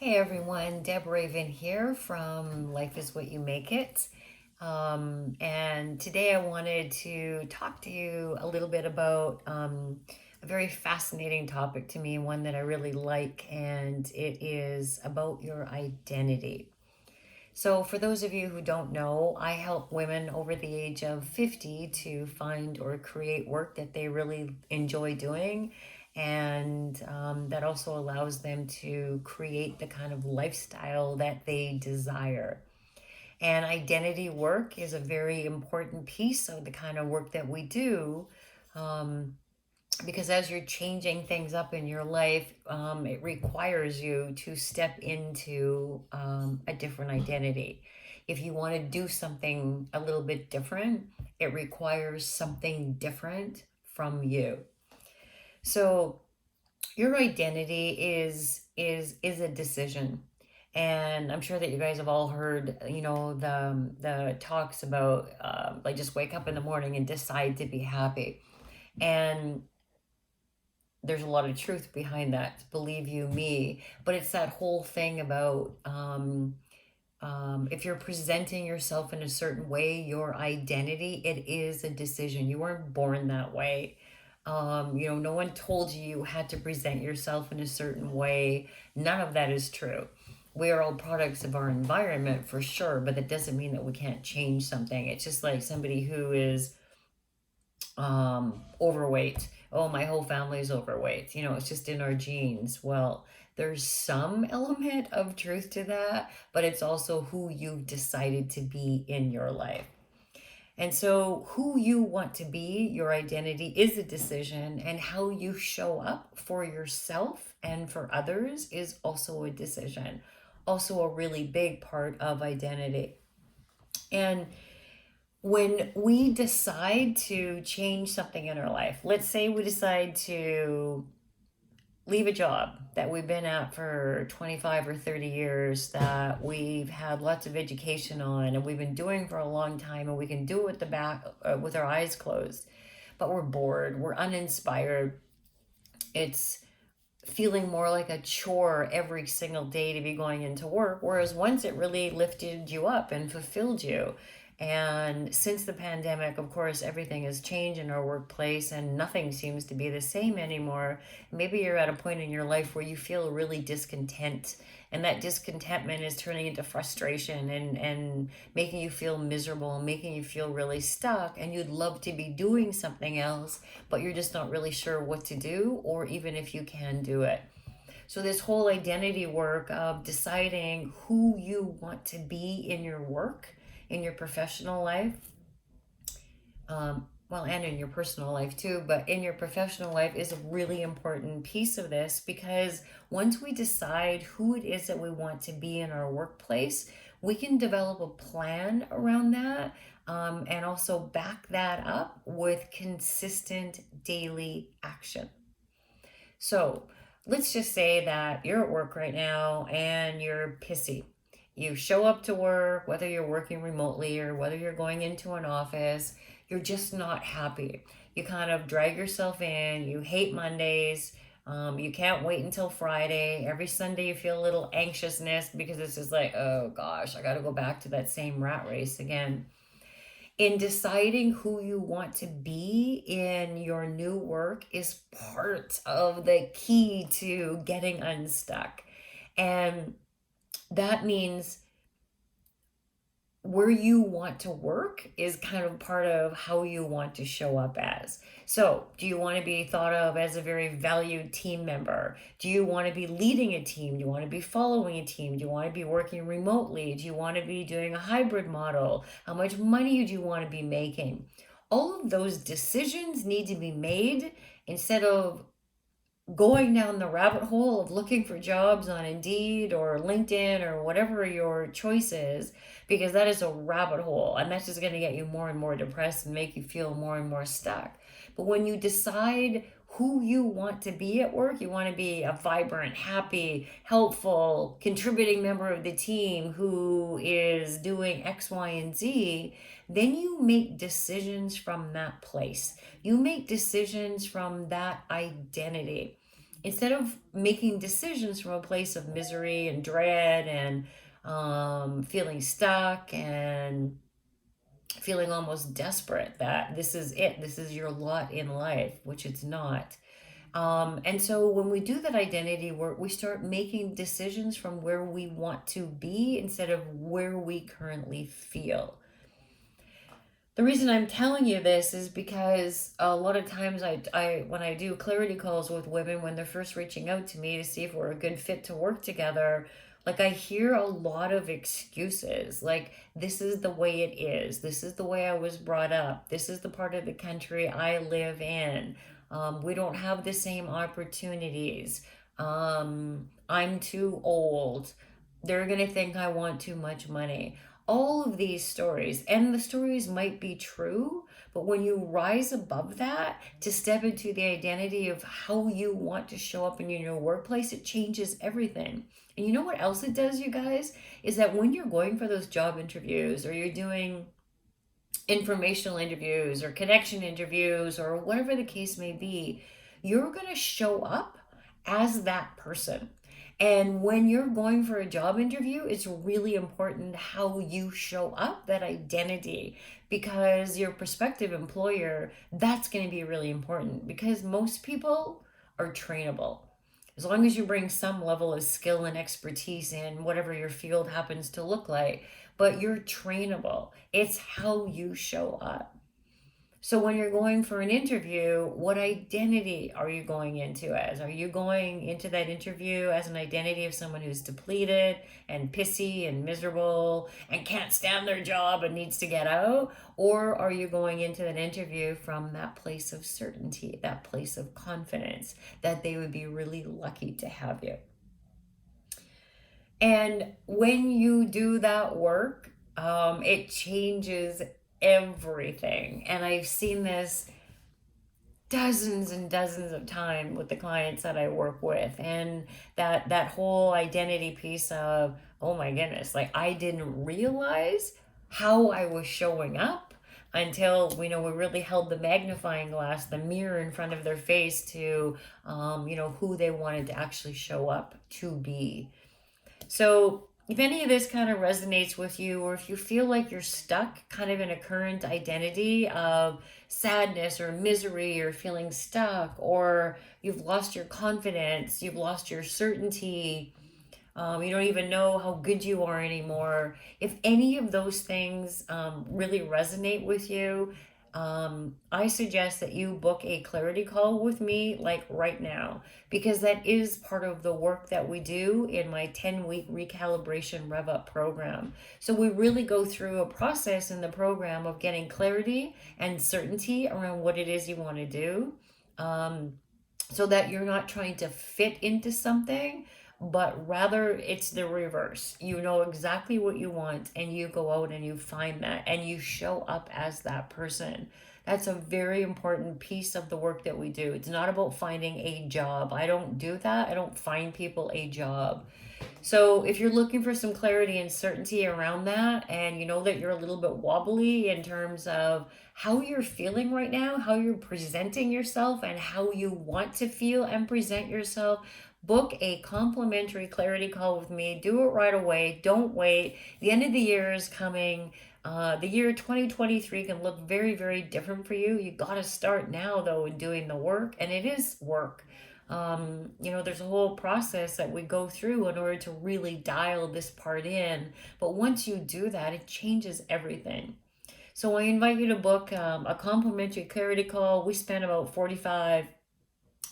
Hey everyone, Deb Raven here from Life is What You Make It. And today I wanted to talk to you a little bit about a very fascinating topic to me, one that I really like, and it is about your identity. So, for those of you who don't know, I help women over the age of 50 to find or create work that they really enjoy doing. And that also allows them to create the kind of lifestyle that they desire. And identity work is a very important piece of the kind of work that we do. Um, because as you're changing things up in your life, it requires you to step into a different identity. If you want to do something a little bit different, it requires something different from you. So your identity is a decision. And I'm sure that you guys have all heard, the talks about like just wake up in the morning and decide to be happy. And there's a lot of truth behind that, believe you me. But it's that whole thing about if you're presenting yourself in a certain way, your identity, it is a decision. You weren't born that way. No one told you you had to present yourself in a certain way. None of that is true. We are all products of our environment for sure, but that doesn't mean that we can't change something. It's just like somebody who is overweight. Oh, my whole family's overweight. It's just in our genes. Well, there's some element of truth to that, but it's also who you've decided to be in your life. And so, who you want to be, your identity is a decision, and how you show up for yourself and for others is also a decision, also a really big part of identity. And when we decide to change something in our life, let's say we decide to leave a job that we've been at for 25 or 30 years, that we've had lots of education on and we've been doing for a long time, and we can do it with the back with our eyes closed, but we're bored, we're uninspired. It's feeling more like a chore every single day to be going into work, whereas once it really lifted you up and fulfilled you. And since the pandemic, of course, everything has changed in our workplace and nothing seems to be the same anymore. Maybe you're at a point in your life where you feel really discontent, and that discontentment is turning into frustration and making you feel miserable, making you feel really stuck, and you'd love to be doing something else, but you're just not really sure what to do or even if you can do it. So, this whole identity work of deciding who you want to be in your work, in your professional life, well, and in your personal life too, but in your professional life is a really important piece of this, because once we decide who it is that we want to be in our workplace, we can develop a plan around that, and also back that up with consistent daily action. So let's just say that you're at work right now and you're pissy. You show up to work, whether you're working remotely or whether you're going into an office, you're just not happy. You kind of drag yourself in, you hate Mondays. You can't wait until Friday. Every Sunday you feel a little anxiousness because it's just like, oh gosh, I got to go back to that same rat race again. In deciding who you want to be in your new work is part of the key to getting unstuck. And that means where you want to work is kind of part of how you want to show up as. So, do you want to be thought of as a very valued team member? Do you want to be leading a team? Do you want to be following a team? Do you want to be working remotely? Do you want to be doing a hybrid model? How much money do you want to be making? All of those decisions need to be made instead of going down the rabbit hole of looking for jobs on Indeed or LinkedIn or whatever your choice is, because that is a rabbit hole and that's just going to get you more and more depressed and make you feel more and more stuck. But when you decide who you want to be at work, you want to be a vibrant, happy, helpful, contributing member of the team who is doing X, Y, and Z, then you make decisions from that place. You make decisions from that identity. instead of making decisions from a place of misery and dread and feeling stuck and feeling almost desperate that this is it, this is your lot in life, which it's not. And so when we do that identity work, we start making decisions from where we want to be instead of where we currently feel. The reason I'm telling you this is because a lot of times I when I do clarity calls with women when they're first reaching out to me to see if we're a good fit to work together, like I hear a lot of excuses. Like, this is the way it is. This is the way I was brought up. This is the part of the country I live in. We don't have the same opportunities. I'm too old. They're going to think I want too much money. All of these stories, and the stories might be true, but when you rise above that to step into the identity of how you want to show up in your workplace, it changes everything. And you know what else it does, you guys? Is that when you're going for those job interviews or you're doing informational interviews or connection interviews or whatever the case may be, you're going to show up as that person. And when you're going for a job interview, it's really important how you show up, that identity, because your prospective employer, that's going to be really important because most people are trainable. As long as you bring some level of skill and expertise in whatever your field happens to look like, but you're trainable. It's how you show up. So when you're going for an interview, what identity are you going into as? Are you going into that interview as an identity of someone who's depleted and pissy and miserable and can't stand their job and needs to get out? Or are you going into that interview from that place of certainty, that place of confidence that they would be really lucky to have you? And when you do that work, it changes everything. And I've seen this dozens and dozens of times with the clients that I work with. And that whole identity piece of, oh my goodness, like I didn't realize how I was showing up until we really held the magnifying glass, the mirror in front of their face to who they wanted to actually show up to be. So, if any of this kind of resonates with you, or if you feel like you're stuck kind of in a current identity of sadness or misery, or feeling stuck, or you've lost your confidence, you've lost your certainty, you don't even know how good you are anymore. If any of those things really resonate with you, I suggest that you book a clarity call with me, like right now, because that is part of the work that we do in my 10-week recalibration Rev Up program. So we really go through a process in the program of getting clarity and certainty around what it is you want to do. So that you're not trying to fit into something, but rather it's the reverse. You know exactly what you want and you go out and you find that and you show up as that person. That's a very important piece of the work that we do. It's not about finding a job. I don't do that. I don't find people a job. So if you're looking for some clarity and certainty around that, and you know that you're a little bit wobbly in terms of how you're feeling right now, how you're presenting yourself, and how you want to feel and present yourself, book a complimentary clarity call with me. Do it right away. Don't wait. The end of the year is coming. The year 2023 can look very, very different for you. You got to start now, though, in doing the work, and it is work. There's a whole process that we go through in order to really dial this part in. But once you do that, it changes everything. So I invite you to book a complimentary clarity call. We spend about 45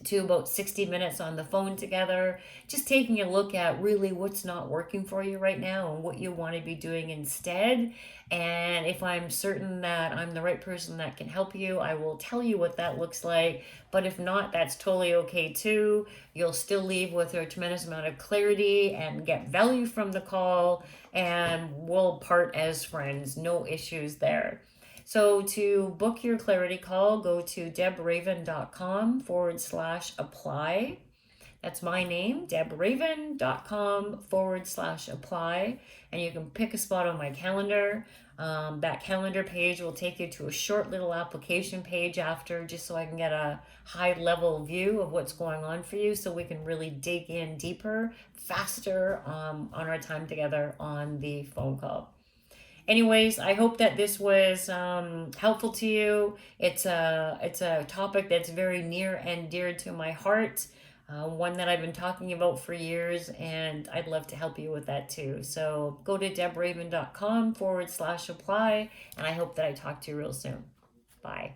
to about 60 minutes on the phone together, just taking a look at really what's not working for you right now and what you want to be doing instead. And if I'm certain that I'm the right person that can help you, I will tell you what that looks like. But if not, that's totally okay too. You'll still leave with a tremendous amount of clarity and get value from the call, and we'll part as friends. No issues there. So to book your clarity call, go to debraven.com/apply. That's my name, debraven.com/apply. And you can pick a spot on my calendar. That calendar page will take you to a short little application page after, just so I can get a high level view of what's going on for you, so we can really dig in deeper, faster, on our time together on the phone call. Anyways, I hope that this was helpful to you. It's a topic that's very near and dear to my heart, one that I've been talking about for years, and I'd love to help you with that too. So go to debraven.com/apply, and I hope that I talk to you real soon. Bye.